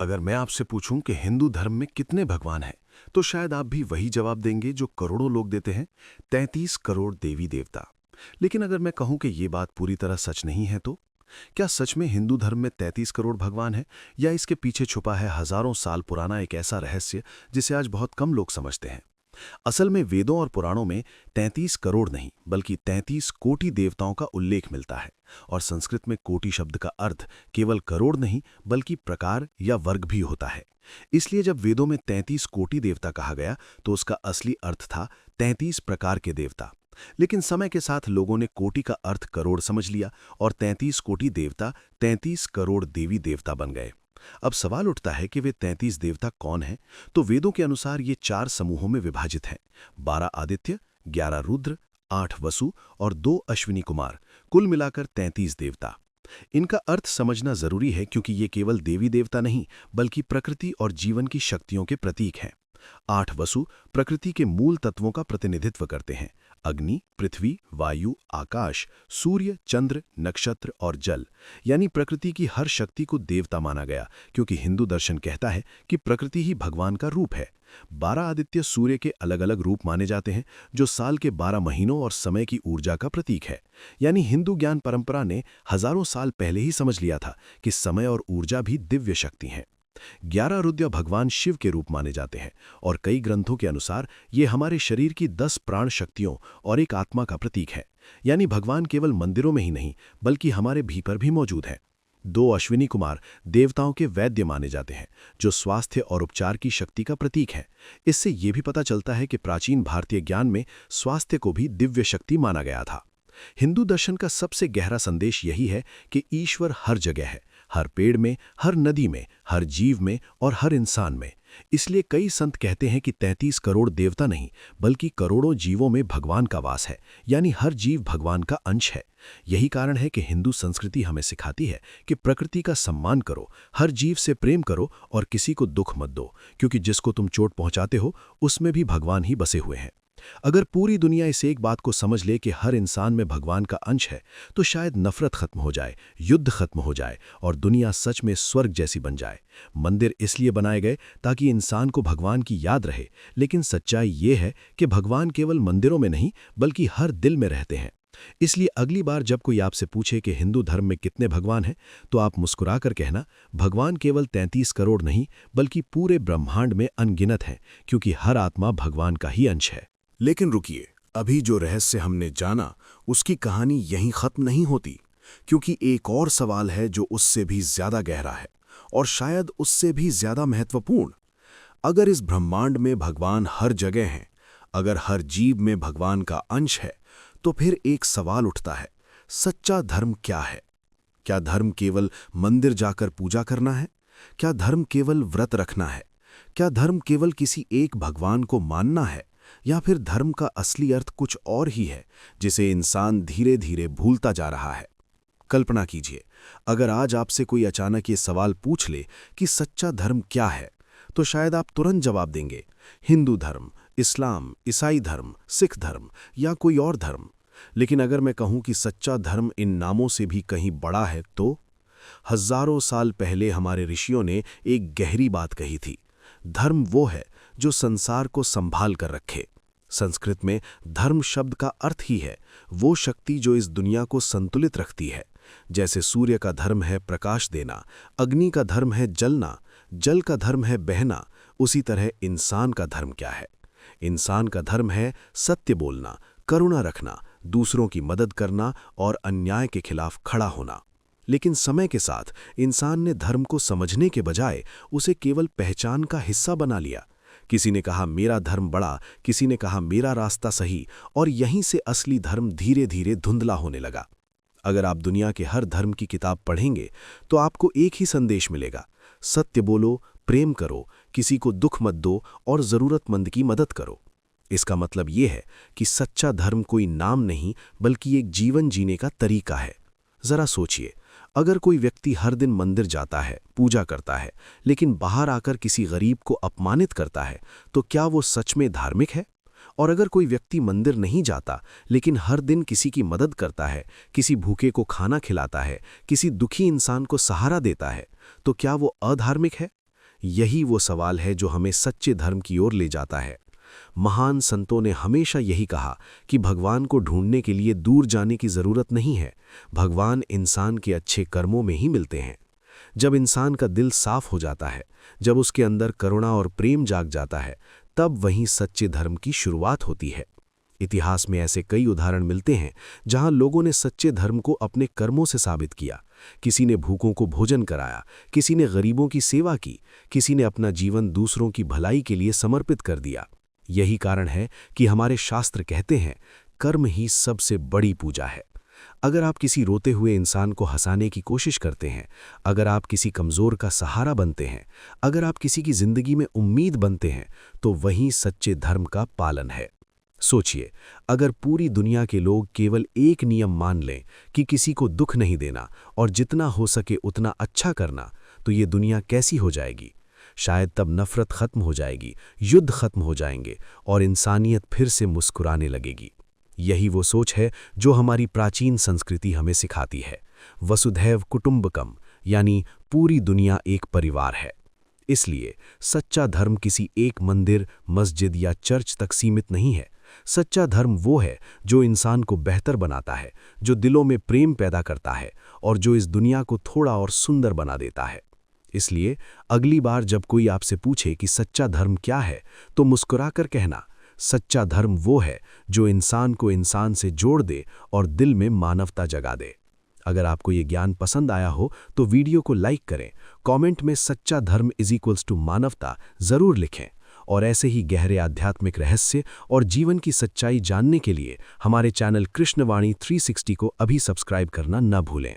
अगर मैं आपसे पूछूं कि हिंदू धर्म में कितने भगवान हैं, तो शायद आप भी वही जवाब देंगे जो करोड़ों लोग देते हैं, 33 करोड़ देवी देवता। लेकिन अगर मैं कहूं कि ये बात पूरी तरह सच नहीं है, तो क्या सच में हिंदू धर्म में 33 करोड़ भगवान हैं, या इसके पीछे छुपा है हजारों साल पुराना एक ऐसा रहस्य जिसे आज बहुत कम लोग समझते हैं? असल में वेदों और पुराणों में 33 करोड़ नहीं बल्कि 33 कोटि देवताओं का उल्लेख मिलता है। और संस्कृत में कोटि शब्द का अर्थ केवल करोड़ नहीं बल्कि प्रकार या वर्ग भी होता है। इसलिए जब वेदों में 33 कोटि देवता कहा गया तो उसका असली अर्थ था 33 प्रकार के देवता। लेकिन समय के साथ लोगों ने कोटि का अर्थ करोड़ समझ लिया और 33 कोटि देवता 33 करोड़ देवी देवता बन गए। अब सवाल उठता है कि वे 33 देवता कौन हैं? तो वेदों के अनुसार ये 4 समूहों में विभाजित हैं: 12 आदित्य, 11 रुद्र, 8 वसु और 2 अश्विनी कुमार, कुल मिलाकर 33 देवता। इनका अर्थ समझना जरूरी है क्योंकि ये केवल देवी देवता नहीं बल्कि प्रकृति और जीवन की शक्तियों के प्रतीक हैं। 8 वसु प्रकृति के मूल तत्वों का प्रतिनिधित्व करते हैं: अग्नि, पृथ्वी, वायु, आकाश, सूर्य, चंद्र, नक्षत्र और जल। यानी प्रकृति की हर शक्ति को देवता माना गया क्योंकि हिंदू दर्शन कहता है कि प्रकृति ही भगवान का रूप है। 12 आदित्य सूर्य के अलग अलग रूप माने जाते हैं जो साल के 12 महीनों और समय की ऊर्जा का प्रतीक है। यानी हिंदू ज्ञान परंपरा ने हजारों साल पहले ही समझ लिया था कि समय और ऊर्जा भी दिव्य शक्ति हैं। 11 रुद्र भगवान शिव के रूप माने जाते हैं और कई ग्रंथों के अनुसार ये हमारे शरीर की 10 प्राण शक्तियों और एक आत्मा का प्रतीक है। यानी भगवान केवल मंदिरों में ही नहीं बल्कि हमारे भीतर भी मौजूद हैं। 2 अश्विनी कुमार देवताओं के वैद्य माने जाते हैं जो स्वास्थ्य और उपचार की शक्ति का प्रतीक है। इससे ये भी पता चलता है कि प्राचीन भारतीय ज्ञान में स्वास्थ्य को भी दिव्य शक्ति माना गया था। हिंदू दर्शन का सबसे गहरा संदेश यही है कि ईश्वर हर जगह है, हर पेड़ में, हर नदी में, हर जीव में और हर इंसान में। इसलिए कई संत कहते हैं कि 33 करोड़ देवता नहीं बल्कि करोड़ों जीवों में भगवान का वास है। यानी हर जीव भगवान का अंश है। यही कारण है कि हिंदू संस्कृति हमें सिखाती है कि प्रकृति का सम्मान करो, हर जीव से प्रेम करो और किसी को दुख मत दो, क्योंकि जिसको तुम चोट पहुंचाते हो उसमें भी भगवान ही बसे हुए हैं। अगर पूरी दुनिया इस एक बात को समझ ले कि हर इंसान में भगवान का अंश है, तो शायद नफरत खत्म हो जाए, युद्ध खत्म हो जाए और दुनिया सच में स्वर्ग जैसी बन जाए। मंदिर इसलिए बनाए गए ताकि इंसान को भगवान की याद रहे, लेकिन सच्चाई ये है कि भगवान केवल मंदिरों में नहीं बल्कि हर दिल में रहते हैं। इसलिए अगली बार जब कोई आपसे पूछे कि हिंदू धर्म में कितने भगवान हैं, तो आप मुस्कुराकर कहना, भगवान केवल 33 करोड़ नहीं बल्कि पूरे ब्रह्मांड में अनगिनत हैं, क्योंकि हर आत्मा भगवान का ही अंश है। लेकिन रुकिए, अभी जो रहस्य हमने जाना उसकी कहानी यहीं खत्म नहीं होती, क्योंकि एक और सवाल है जो उससे भी ज्यादा गहरा है और शायद उससे भी ज्यादा महत्वपूर्ण। अगर इस ब्रह्मांड में भगवान हर जगह हैं, अगर हर जीव में भगवान का अंश है, तो फिर एक सवाल उठता है, सच्चा धर्म क्या है? क्या धर्म केवल मंदिर जाकर पूजा करना है? क्या धर्म केवल व्रत रखना है? क्या धर्म केवल किसी एक भगवान को मानना है? या फिर धर्म का असली अर्थ कुछ और ही है जिसे इंसान धीरे धीरे भूलता जा रहा है? कल्पना कीजिए, अगर आज आपसे कोई अचानक ये सवाल पूछ ले कि सच्चा धर्म क्या है, तो शायद आप तुरंत जवाब देंगे, हिंदू धर्म, इस्लाम, ईसाई धर्म, सिख धर्म या कोई और धर्म। लेकिन अगर मैं कहूं कि सच्चा धर्म इन नामों से भी कहीं बड़ा है, तो हजारों साल पहले हमारे ऋषियों ने एक गहरी बात कही थी, धर्म वो है जो संसार को संभाल कर रखे। संस्कृत में धर्म शब्द का अर्थ ही है वो शक्ति जो इस दुनिया को संतुलित रखती है। जैसे सूर्य का धर्म है प्रकाश देना, अग्नि का धर्म है जलना, जल का धर्म है बहना, उसी तरह इंसान का धर्म क्या है? इंसान का धर्म है सत्य बोलना, करुणा रखना, दूसरों की मदद करना और अन्याय के खिलाफ खड़ा होना। लेकिन समय के साथ इंसान ने धर्म को समझने के बजाय उसे केवल पहचान का हिस्सा बना लिया। किसी ने कहा मेरा धर्म बड़ा, किसी ने कहा मेरा रास्ता सही, और यहीं से असली धर्म धीरे धीरे धुंधला होने लगा। अगर आप दुनिया के हर धर्म की किताब पढ़ेंगे तो आपको एक ही संदेश मिलेगा, सत्य बोलो, प्रेम करो, किसी को दुख मत दो और जरूरतमंद की मदद करो। इसका मतलब ये है कि सच्चा धर्म कोई नाम नहीं बल्कि एक जीवन जीने का तरीका है। जरा सोचिए, अगर कोई व्यक्ति हर दिन मंदिर जाता है, पूजा करता है, लेकिन बाहर आकर किसी गरीब को अपमानित करता है, तो क्या वो सच में धार्मिक है? और अगर कोई व्यक्ति मंदिर नहीं जाता लेकिन हर दिन किसी की मदद करता है, किसी भूखे को खाना खिलाता है, किसी दुखी इंसान को सहारा देता है, तो क्या वो अधार्मिक है? यही वो सवाल है जो हमें सच्चे धर्म की ओर ले जाता है। महान संतों ने हमेशा यही कहा कि भगवान को ढूंढने के लिए दूर जाने की जरूरत नहीं है, भगवान इंसान के अच्छे कर्मों में ही मिलते हैं। जब इंसान का दिल साफ हो जाता है, जब उसके अंदर करुणा और प्रेम जाग जाता है, तब वहीं सच्चे धर्म की शुरुआत होती है। इतिहास में ऐसे कई उदाहरण मिलते हैं जहां लोगों ने सच्चे धर्म को अपने कर्मों से साबित किया। किसी ने भूखों को भोजन कराया, किसी ने गरीबों की सेवा की, किसी ने अपना जीवन दूसरों की भलाई के लिए समर्पित कर दिया। यही कारण है कि हमारे शास्त्र कहते हैं, कर्म ही सबसे बड़ी पूजा है। अगर आप किसी रोते हुए इंसान को हंसाने की कोशिश करते हैं, अगर आप किसी कमज़ोर का सहारा बनते हैं, अगर आप किसी की जिंदगी में उम्मीद बनते हैं, तो वही सच्चे धर्म का पालन है। सोचिए, अगर पूरी दुनिया के लोग केवल एक नियम मान लें कि किसी को दुख नहीं देना और जितना हो सके उतना अच्छा करना, तो ये दुनिया कैसी हो जाएगी। शायद तब नफरत खत्म हो जाएगी, युद्ध खत्म हो जाएंगे और इंसानियत फिर से मुस्कुराने लगेगी। यही वो सोच है जो हमारी प्राचीन संस्कृति हमें सिखाती है। वसुधैव कुटुंबकम, यानी पूरी दुनिया एक परिवार है। इसलिए सच्चा धर्म किसी एक मंदिर, मस्जिद या चर्च तक सीमित नहीं है। सच्चा धर्म वो है जो इंसान को बेहतर बनाता है, जो दिलों में प्रेम पैदा करता है और जो इस दुनिया को थोड़ा और सुंदर बना देता है। इसलिए अगली बार जब कोई आपसे पूछे कि सच्चा धर्म क्या है, तो मुस्कुराकर कहना, सच्चा धर्म वो है जो इंसान को इंसान से जोड़ दे और दिल में मानवता जगा दे। अगर आपको ये ज्ञान पसंद आया हो तो वीडियो को लाइक करें, कमेंट में सच्चा धर्म = मानवता ज़रूर लिखें और ऐसे ही गहरे आध्यात्मिक रहस्य और जीवन की सच्चाई जानने के लिए हमारे चैनल कृष्णवाणी 360 को अभी सब्सक्राइब करना न भूलें।